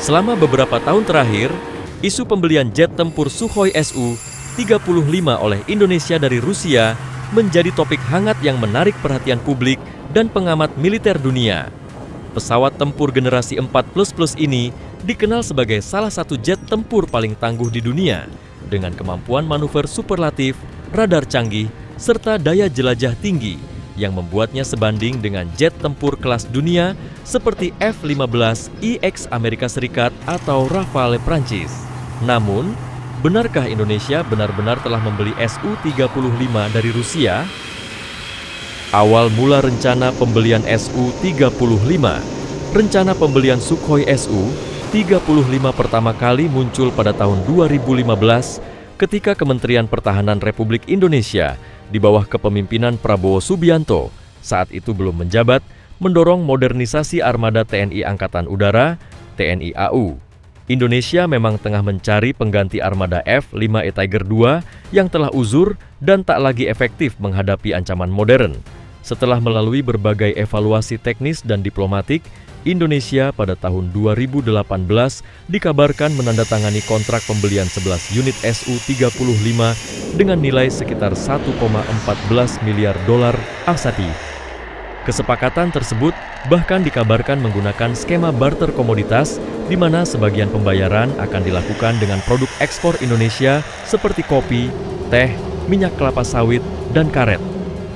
Selama beberapa tahun terakhir, isu pembelian jet tempur Sukhoi Su-35 oleh Indonesia dari Rusia menjadi topik hangat yang menarik perhatian publik dan pengamat militer dunia. Pesawat tempur generasi 4++ ini dikenal sebagai salah satu jet tempur paling tangguh di dunia, dengan kemampuan manuver superlatif, radar canggih, serta daya jelajah tinggi, yang membuatnya sebanding dengan jet tempur kelas dunia seperti F-15IX Amerika Serikat atau Rafale Prancis. Namun, benarkah Indonesia benar-benar telah membeli Su-35 dari Rusia? Awal mula rencana pembelian Su-35, rencana pembelian Sukhoi Su-35 pertama kali muncul pada tahun 2015 ketika Kementerian Pertahanan Republik Indonesia di bawah kepemimpinan Prabowo Subianto, saat itu belum menjabat, mendorong modernisasi armada TNI Angkatan Udara, TNI AU. Indonesia memang tengah mencari pengganti armada F-5E Tiger II yang telah uzur dan tak lagi efektif menghadapi ancaman modern. Setelah melalui berbagai evaluasi teknis dan diplomatik, Indonesia pada tahun 2018 dikabarkan menandatangani kontrak pembelian 11 unit Su-35 dengan nilai sekitar 1,14 miliar dolar ASADI. Kesepakatan tersebut bahkan dikabarkan menggunakan skema barter komoditas di mana sebagian pembayaran akan dilakukan dengan produk ekspor Indonesia seperti kopi, teh, minyak kelapa sawit, dan karet,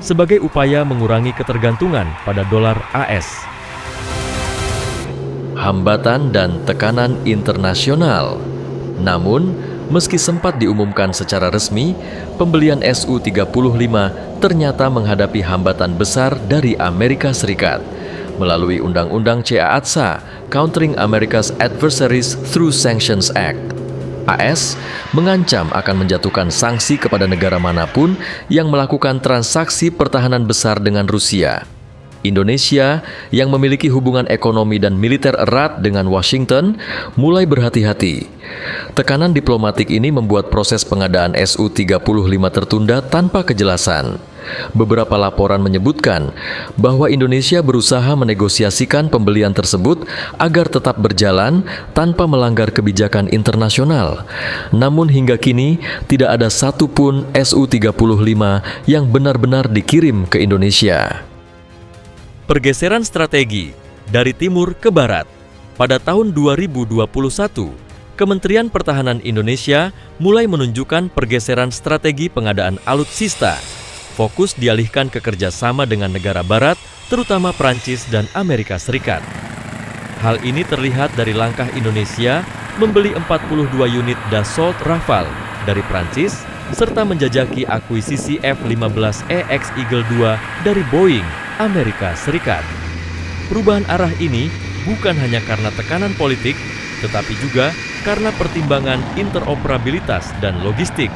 sebagai upaya mengurangi ketergantungan pada dolar AS. Hambatan dan tekanan internasional. Namun, meski sempat diumumkan secara resmi, pembelian Su-35 ternyata menghadapi hambatan besar dari Amerika Serikat. Melalui Undang-Undang CAATSA, Countering America's Adversaries Through Sanctions Act, AS mengancam akan menjatuhkan sanksi kepada negara manapun yang melakukan transaksi pertahanan besar dengan Rusia. Indonesia yang memiliki hubungan ekonomi dan militer erat dengan Washington mulai berhati-hati. Tekanan diplomatik ini membuat proses pengadaan Su-35 tertunda tanpa kejelasan. Beberapa laporan menyebutkan bahwa Indonesia berusaha menegosiasikan pembelian tersebut agar tetap berjalan tanpa melanggar kebijakan internasional. Namun hingga kini tidak ada satupun Su-35 yang benar-benar dikirim ke Indonesia. Pergeseran strategi dari timur ke barat. Pada tahun 2021, Kementerian Pertahanan Indonesia mulai menunjukkan pergeseran strategi pengadaan alutsista. Fokus dialihkan ke kerjasama dengan negara barat, terutama Prancis dan Amerika Serikat. Hal ini terlihat dari langkah Indonesia membeli 42 unit Dassault Rafale dari Prancis, serta menjajaki akuisisi F-15EX Eagle II dari Boeing, Amerika Serikat. Perubahan arah ini bukan hanya karena tekanan politik, tetapi juga karena pertimbangan interoperabilitas dan logistik.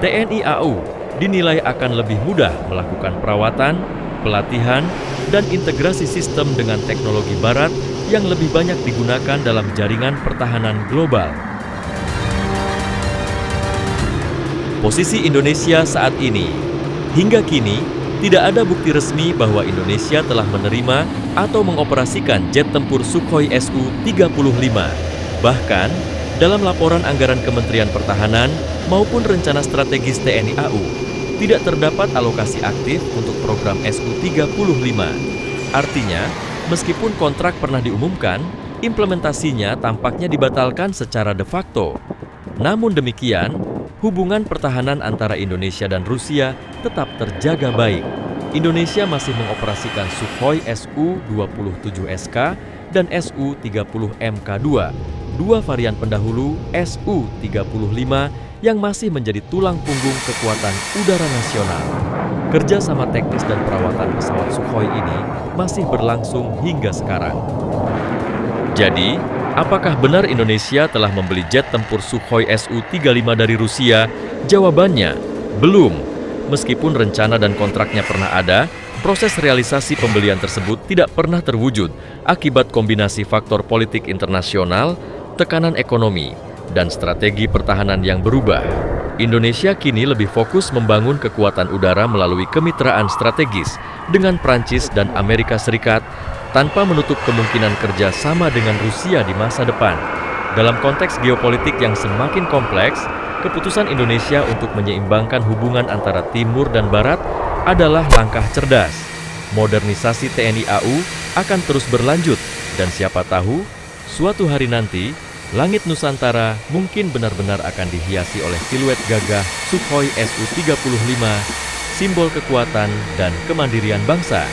TNI AU dinilai akan lebih mudah melakukan perawatan, pelatihan, dan integrasi sistem dengan teknologi barat yang lebih banyak digunakan dalam jaringan pertahanan global. Posisi Indonesia saat ini, hingga kini, tidak ada bukti resmi bahwa Indonesia telah menerima atau mengoperasikan jet tempur Sukhoi Su-35. Bahkan, dalam laporan anggaran Kementerian Pertahanan maupun rencana strategis TNI AU, tidak terdapat alokasi aktif untuk program Su-35. Artinya, meskipun kontrak pernah diumumkan, implementasinya tampaknya dibatalkan secara de facto. Namun demikian, hubungan pertahanan antara Indonesia dan Rusia tetap terjaga baik. Indonesia masih mengoperasikan Sukhoi Su-27SK dan Su-30MK2, dua varian pendahulu Su-35 yang masih menjadi tulang punggung kekuatan udara nasional. Kerjasama teknis dan perawatan pesawat Sukhoi ini masih berlangsung hingga sekarang. Jadi, apakah benar Indonesia telah membeli jet tempur Sukhoi Su-35 dari Rusia? Jawabannya, belum. Meskipun rencana dan kontraknya pernah ada, proses realisasi pembelian tersebut tidak pernah terwujud akibat kombinasi faktor politik internasional, tekanan ekonomi, dan strategi pertahanan yang berubah. Indonesia kini lebih fokus membangun kekuatan udara melalui kemitraan strategis dengan Prancis dan Amerika Serikat tanpa menutup kemungkinan kerja sama dengan Rusia di masa depan. Dalam konteks geopolitik yang semakin kompleks, keputusan Indonesia untuk menyeimbangkan hubungan antara Timur dan Barat adalah langkah cerdas. Modernisasi TNI AU akan terus berlanjut dan siapa tahu, suatu hari nanti, langit Nusantara mungkin benar-benar akan dihiasi oleh siluet gagah Sukhoi Su-35, simbol kekuatan dan kemandirian bangsa.